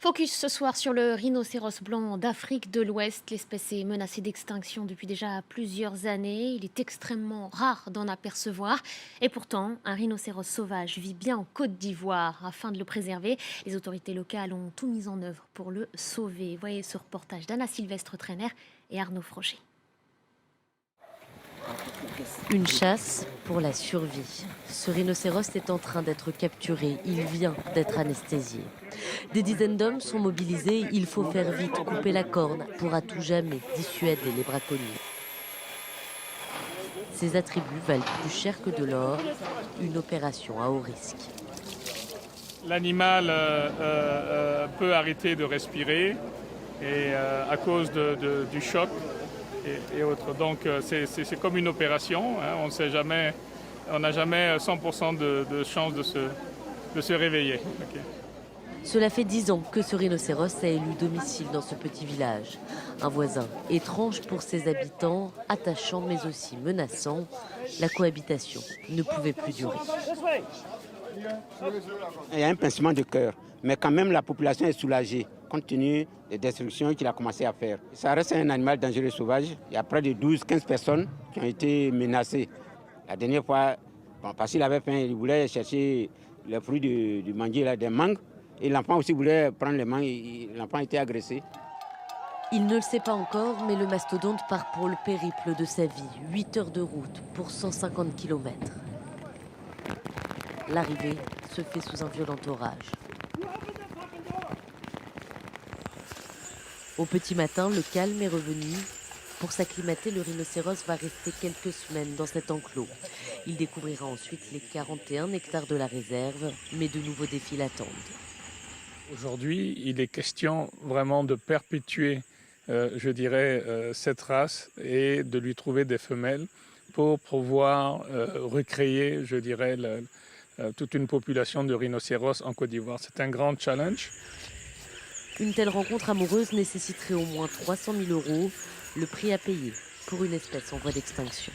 Focus ce soir sur le rhinocéros blanc d'Afrique de l'Ouest. L'espèce est menacée d'extinction depuis déjà plusieurs années. Il est extrêmement rare d'en apercevoir. Et pourtant, un rhinocéros sauvage vit bien en Côte d'Ivoire. Afin de le préserver, les autorités locales ont tout mis en œuvre pour le sauver. Voyez ce reportage d'Anna Sylvestre Trainer et Arnaud Froger. Une chasse pour la survie. Ce rhinocéros est en train d'être capturé. Il vient d'être anesthésié. Des dizaines d'hommes sont mobilisés. Il faut faire vite, couper la corne pour à tout jamais dissuader les braconniers. Ces attributs valent plus cher que de l'or. Une opération à haut risque. L'animal peut arrêter de respirer et, à cause du choc et autres. Donc c'est comme une opération. Hein. On sait jamais, on n'a jamais 100% de chance de se réveiller. Okay. Cela fait 10 ans que ce rhinocéros a élu domicile dans ce petit village. Un voisin étrange pour ses habitants, attachant mais aussi menaçant. La cohabitation ne pouvait plus durer. Il y a un pincement de cœur, mais quand même la population est soulagée compte tenu des destructions qu'il a commencé à faire. Ça reste un animal dangereux sauvage. Il y a près de 12-15 personnes qui ont été menacées. La dernière fois, parce qu'il avait faim, il voulait chercher les fruits du manguier, des mangues. Et l'enfant aussi voulait prendre les mangues. L'enfant a été agressé. Il ne le sait pas encore, mais le mastodonte part pour le périple de sa vie. 8 heures de route pour 150 km. L'arrivée se fait sous un violent orage. Au petit matin, le calme est revenu. Pour s'acclimater, le rhinocéros va rester quelques semaines dans cet enclos. Il découvrira ensuite les 41 hectares de la réserve, mais de nouveaux défis l'attendent. Aujourd'hui, il est question vraiment de perpétuer, cette race et de lui trouver des femelles pour pouvoir recréer, toute une population de rhinocéros en Côte d'Ivoire. C'est un grand challenge. Une telle rencontre amoureuse nécessiterait au moins 300 000 €, le prix à payer pour une espèce en voie d'extinction.